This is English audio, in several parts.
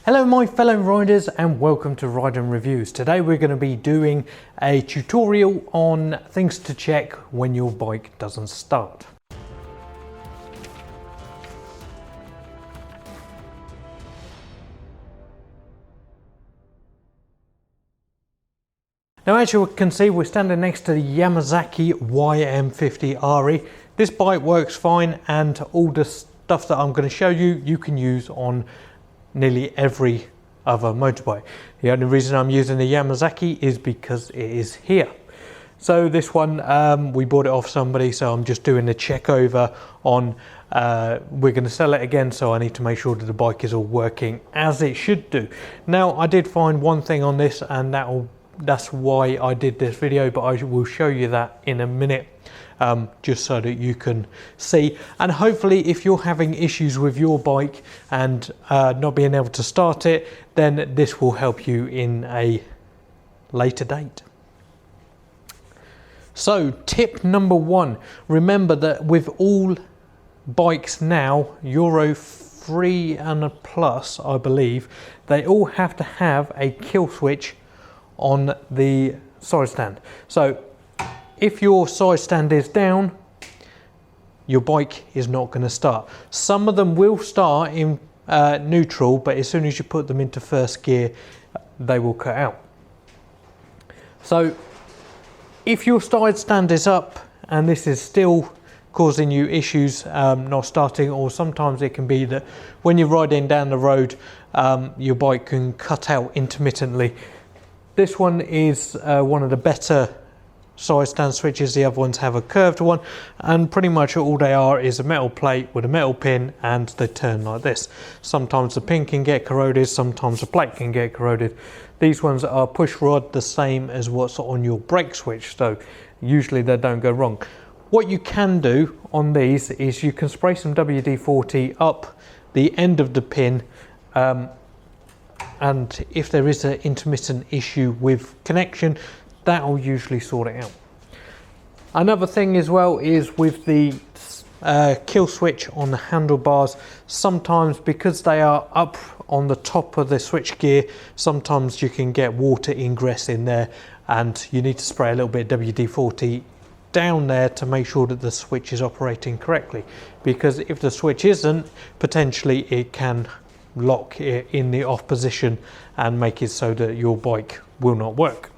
Hello my fellow riders and welcome to Ride and Reviews. Today we're going to be doing a tutorial on things to check when your bike doesn't start. Now as you can see, we're standing next to the Yamazaki YM50RE. This bike works fine and all the stuff that I'm going to show you, you can use on nearly every other motorbike. The only reason I'm using the Yamazaki is because it is here. So this one, we bought it off somebody, so I'm just doing a check over on, we're going to sell it again, so I need to make sure that the bike is all working as it should do. Now I did find one thing on this, and that's why I did this video, but I will show you that in a minute. Just so that you can see, and hopefully if you're having issues with your bike and not being able to start it, then this will help you in a later date. So tip number one, remember that with all bikes now, Euro 3 and a plus, I believe, they all have to have a kill switch on the side stand. So if your side stand is down, your bike is not going to start. Some of them will start in neutral, but as soon as you put them into first gear, they will cut out. So if your side stand is up and this is still causing you issues not starting, or sometimes it can be that when you're riding down the road, your bike can cut out intermittently. This one is one of the better side stand switches. The other ones have a curved one, and pretty much all they are is a metal plate with a metal pin, and they turn like this. Sometimes the pin can get corroded, sometimes the plate can get corroded. These ones are push rod, the same as what's on your brake switch, so usually they don't go wrong. What you can do on these is you can spray some WD-40 up the end of the pin, and if there is an intermittent issue with connection, that will usually sort it out. Another thing as well is with the kill switch on the handlebars, sometimes because they are up on the top of the switch gear, sometimes you can get water ingress in there, and you need to spray a little bit of WD-40 down there to make sure that the switch is operating correctly, because if the switch isn't, potentially it can lock it in the off position and make it so that your bike will not work.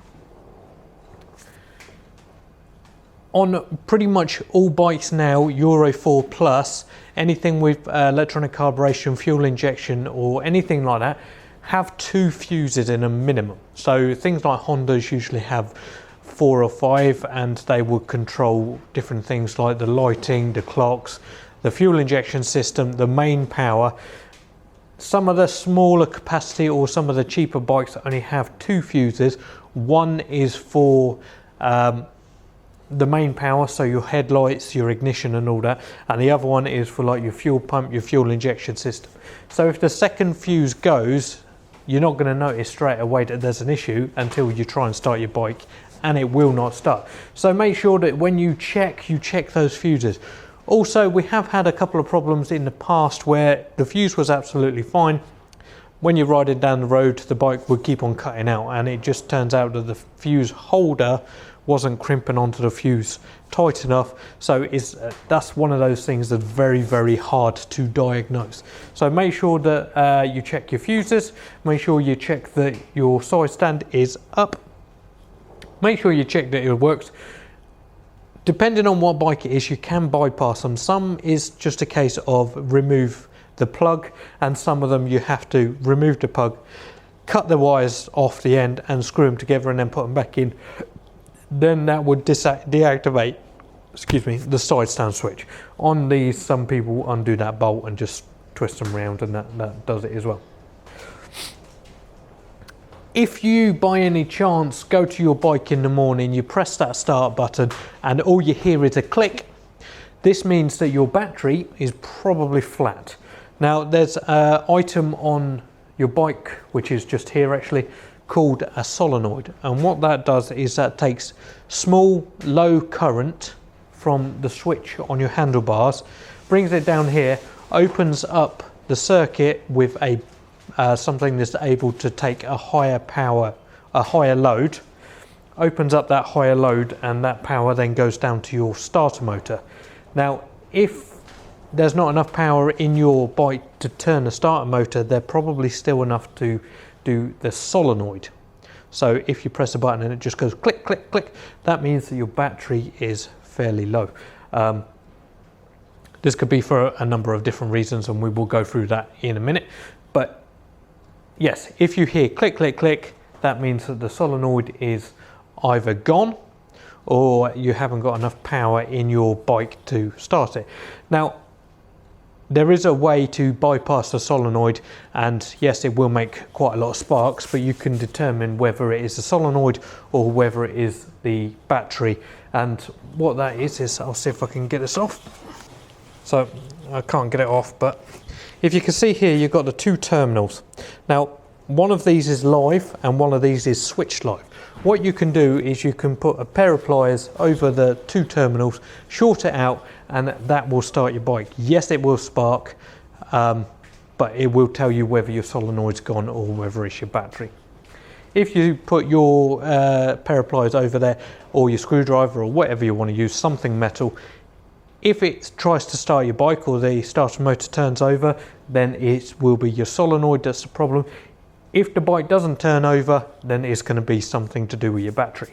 On pretty much all bikes now, Euro 4 plus, anything with electronic carburation, fuel injection or anything like that, have 2 fuses in a minimum. So things like Hondas usually have 4 or 5, and they will control different things like the lighting, the clocks, the fuel injection system, the main power. Some of the smaller capacity or some of the cheaper bikes only have 2 fuses. One is for the main power, so your headlights, your ignition and all that, and the other one is for like your fuel pump, your fuel injection system. So if the second fuse goes, you're not going to notice straight away that there's an issue until you try and start your bike, and it will not start. So make sure that when you check those fuses. Also, we have had a couple of problems in the past where the fuse was absolutely fine. When you're riding down the road, the bike would keep on cutting out, and it just turns out that the fuse holder wasn't crimping onto the fuse tight enough. So that's one of those things that's very, very hard to diagnose. So make sure that you check your fuses, make sure you check that your side stand is up, make sure you check that it works. Depending on what bike it is, you can bypass them. Some is just a case of remove the plug, and some of them you have to remove the plug, cut the wires off the end and screw them together and then put them back in. Then that would deactivate, the side stand switch. On these, some people undo that bolt and just twist them around, and that does it as well. If you by any chance go to your bike in the morning, you press that start button and all you hear is a click, this means that your battery is probably flat. Now there's an item on your bike, which is just here actually, called a solenoid, and what that does is that takes small low current from the switch on your handlebars, brings it down here, opens up the circuit with a something that's able to take a higher power, a higher load, opens up that higher load, and that power then goes down to your starter motor. Now, if there's not enough power in your bike to turn the starter motor, there's probably still enough to do the solenoid. So if you press a button and it just goes click, click, click, that means that your battery is fairly low. This could be for a number of different reasons, and we will go through that in a minute. But yes, if you hear click, click, click, that means that the solenoid is either gone or you haven't got enough power in your bike to start it. Now, there is a way to bypass the solenoid, and yes, it will make quite a lot of sparks, but you can determine whether it is the solenoid or whether it is the battery. And what that is I'll see if I can get this off. So I can't get it off, but if you can see here, you've got the two terminals. Now, one of these is live and one of these is switched live. What you can do is you can put a pair of pliers over the two terminals, short it out, and that will start your bike. Yes, it will spark, but it will tell you whether your solenoid's gone or whether it's your battery. If you put your pair of pliers over there, or your screwdriver, or whatever you want to use, something metal, if it tries to start your bike or the starter motor turns over, then it will be your solenoid that's the problem. If the bike doesn't turn over, then it's going to be something to do with your battery.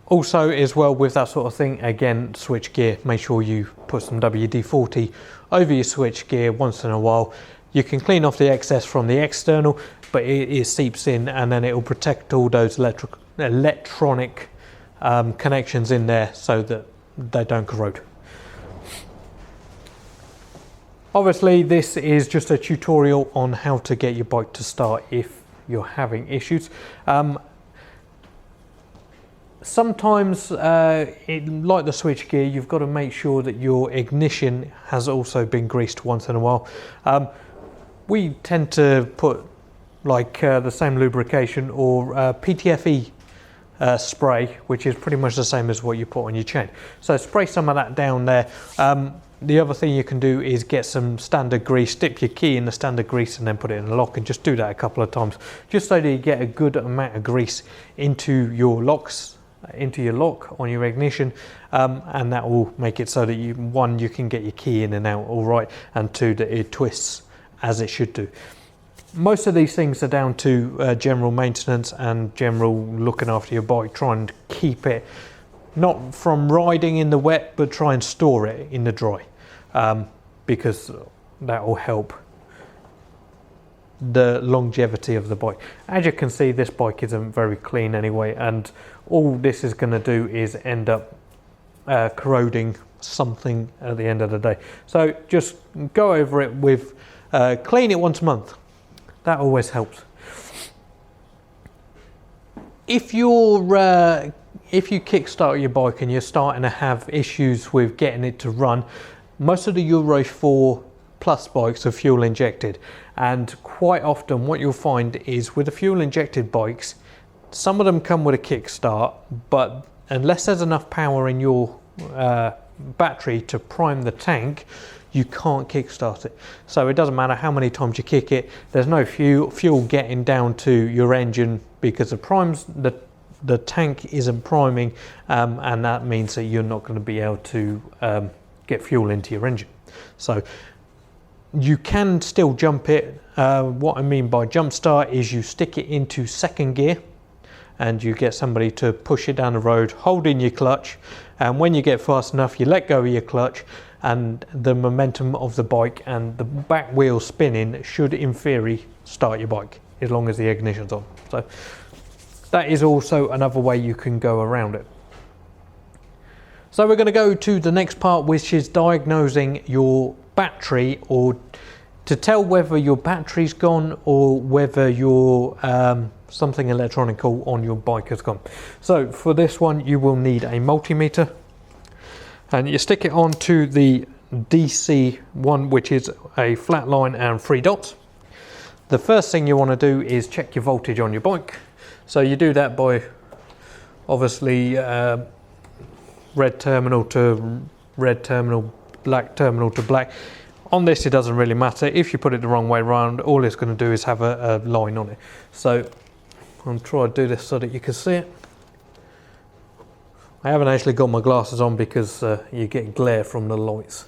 Also, as well, with that sort of thing, again, switch gear, make sure you put some WD-40 over your switch gear once in a while. You can clean off the excess from the external, but it seeps in, and then it will protect all those electronic connections in there so that they don't corrode. Obviously, this is just a tutorial on how to get your bike to start if you're having issues. Sometimes, like the switch gear, you've got to make sure that your ignition has also been greased once in a while. We tend to put like the same lubrication or PTFE spray, which is pretty much the same as what you put on your chain. So spray some of that down there. The other thing you can do is get some standard grease, dip your key in the standard grease and then put it in the lock, and just do that a couple of times, just so that you get a good amount of grease into your locks, into your lock on your ignition, and that will make it so that you can get your key in and out all right, and two, that it twists as it should do. Most of these things are down to general maintenance and general looking after your bike. Try and keep it not from riding in the wet, but try and store it in the dry, because that will help the longevity of the bike. As you can see, this bike isn't very clean anyway, and all this is going to do is end up corroding something at the end of the day. So just go over it with clean it once a month. That always helps. If you kickstart your bike and you're starting to have issues with getting it to run, most of the Euro 4 Plus bikes are fuel injected, and quite often what you'll find is with the fuel injected bikes, some of them come with a kickstart, but unless there's enough power in your battery to prime the tank, you can't kickstart it. So it doesn't matter how many times you kick it, there's no fuel getting down to your engine because the tank isn't priming, and that means that you're not going to be able to get fuel into your engine. So you can still jump it. What I mean by jump start is you stick it into second gear and you get somebody to push it down the road, holding your clutch, and when you get fast enough you let go of your clutch, and the momentum of the bike and the back wheel spinning should in theory start your bike as long as the ignition's on. So that is also another way you can go around it. So we're going to go to the next part, which is diagnosing your battery, or to tell whether your battery's gone or whether your something electronic on your bike has gone. So for this one you will need a multimeter, and you stick it onto the DC one, which is a flat line and 3 dots. The first thing you want to do is check your voltage on your bike. So you do that by obviously red terminal to red terminal, black terminal to black. On this, it doesn't really matter. If you put it the wrong way around, all it's going to do is have a line on it. So I'll try to do this so that you can see it. I haven't actually got my glasses on because you get glare from the lights.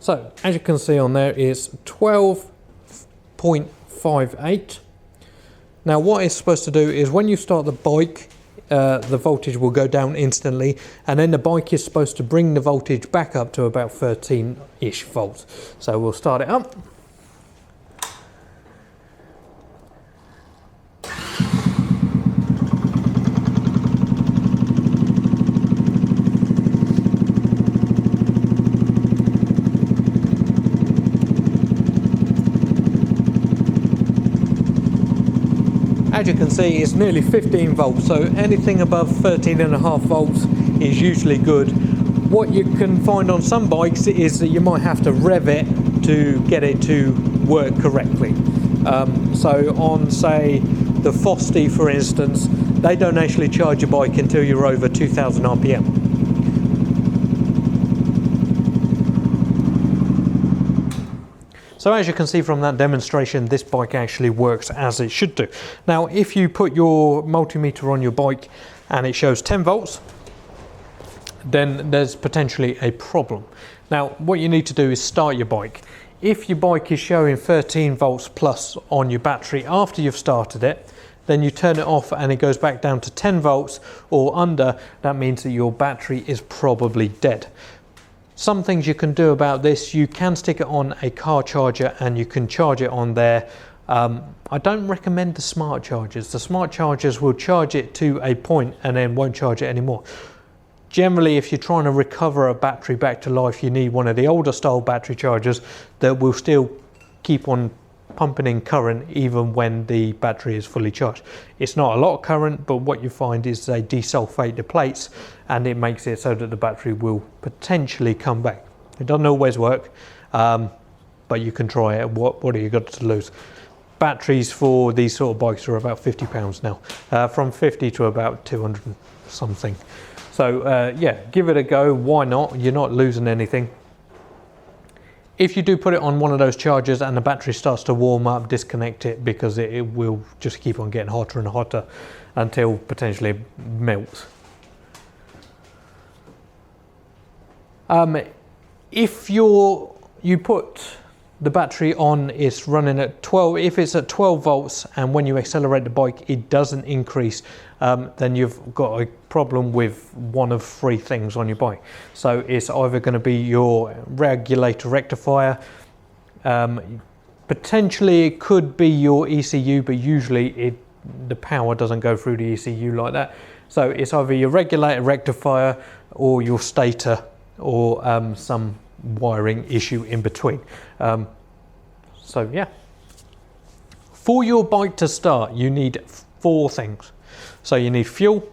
So as you can see on there, it's 12.58. Now what it's supposed to do is when you start the bike, the voltage will go down instantly, and then the bike is supposed to bring the voltage back up to about 13-ish volts. So we'll start it up. As you can see, it's nearly 15 volts, so anything above 13.5 volts is usually good. What you can find on some bikes is that you might have to rev it to get it to work correctly. So on, say, the Fosty, for instance, they don't actually charge your bike until you're over 2000 RPM. So as you can see from that demonstration, this bike actually works as it should do. Now, if you put your multimeter on your bike and it shows 10 volts, then there's potentially a problem. Now, what you need to do is start your bike. If your bike is showing 13 volts plus on your battery after you've started it, then you turn it off and it goes back down to 10 volts or under. That means that your battery is probably dead. Some things you can do about this: you can stick it on a car charger and you can charge it on there. I don't recommend the smart chargers. The smart chargers will charge it to a point and then won't charge it anymore. Generally, if you're trying to recover a battery back to life, you need one of the older style battery chargers that will still keep on pumping in current even when the battery is fully charged. It's not a lot of current, but what you find is they desulfate the plates and it makes it so that the battery will potentially come back. It doesn't always work, but you can try it. What have you got to lose? Batteries for these sort of bikes are about £50 now, from 50 to about 200 something. So yeah, give it a go. Why not? You're not losing anything. If you do put it on one of those chargers and the battery starts to warm up, disconnect it, because it will just keep on getting hotter and hotter until potentially it melts. If you put the battery on, it's running at 12. If it's at 12 volts and when you accelerate the bike it doesn't increase, then you've got a problem with one of three things on your bike. So it's either going to be your regulator rectifier, potentially it could be your ECU, but usually the power doesn't go through the ECU like that. So it's either your regulator rectifier or your stator, or some wiring issue in between. So yeah, for your bike to start you need four things. So you need fuel,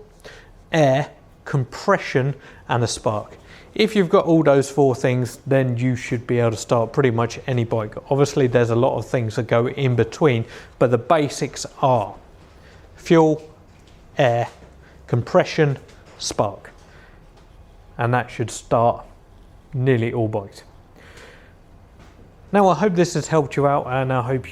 air, compression and a spark. If you've got all those four things, then you should be able to start pretty much any bike. Obviously there's a lot of things that go in between, but the basics are fuel, air, compression, spark, and that should start nearly all bikes. Now I hope this has helped you out, and I hope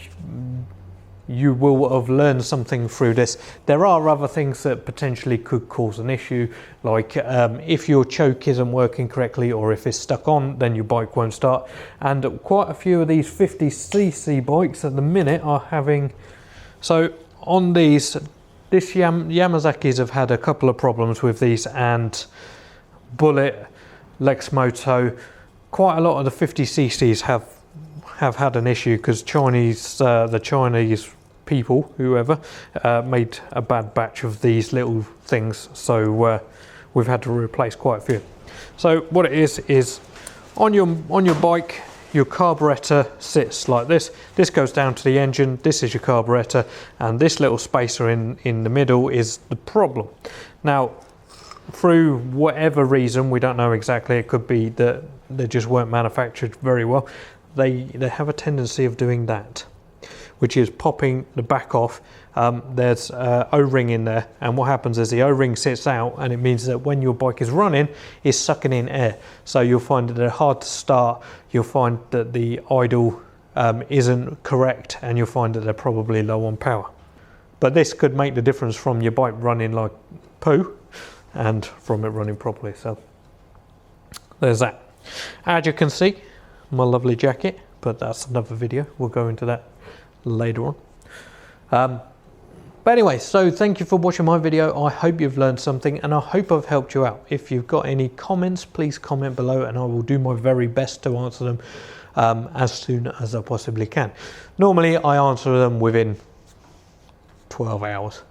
you will have learned something through this. There are other things that potentially could cause an issue, like if your choke isn't working correctly or if it's stuck on, then your bike won't start. And quite a few of these 50cc bikes at the minute are having, so on these, Yamazaki's have had a couple of problems with these, and Bullet, Lexmoto, quite a lot of the 50cc's have had an issue because the Chinese people, whoever, made a bad batch of these little things, so we've had to replace quite a few. So what it is on your bike, your carburetor sits like this. This goes down to the engine, this is your carburetor, and this little spacer in the middle is the problem. Now, through whatever reason, we don't know exactly, it could be that they just weren't manufactured very well, they have a tendency of doing that, which is popping the back off. There's O-ring in there, and what happens is the O-ring sits out, and it means that when your bike is running, it's sucking in air. So you'll find that they're hard to start, you'll find that the idle isn't correct, and you'll find that they're probably low on power. But this could make the difference from your bike running like poo and from it running properly. So there's that. As you can see, my lovely jacket, but that's another video. We'll go into that later on. But anyway, so thank you for watching my video. I hope you've learned something, and I hope I've helped you out. If you've got any comments, please comment below, and I will do my very best to answer them as soon as I possibly can. Normally I answer them within 12 hours,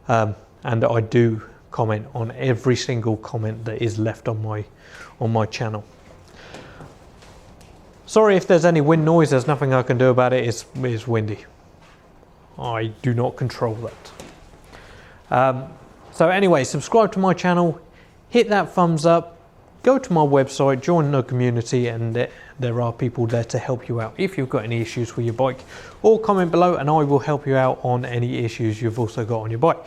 and I do comment on every single comment that is left on my channel. Sorry if there's any wind noise, there's nothing I can do about it. It's windy. I do not control that. So anyway, subscribe to my channel, hit that thumbs up, go to my website, join the community, and there are people there to help you out if you've got any issues with your bike, or comment below and I will help you out on any issues you've also got on your bike.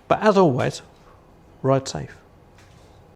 But as always, ride safe.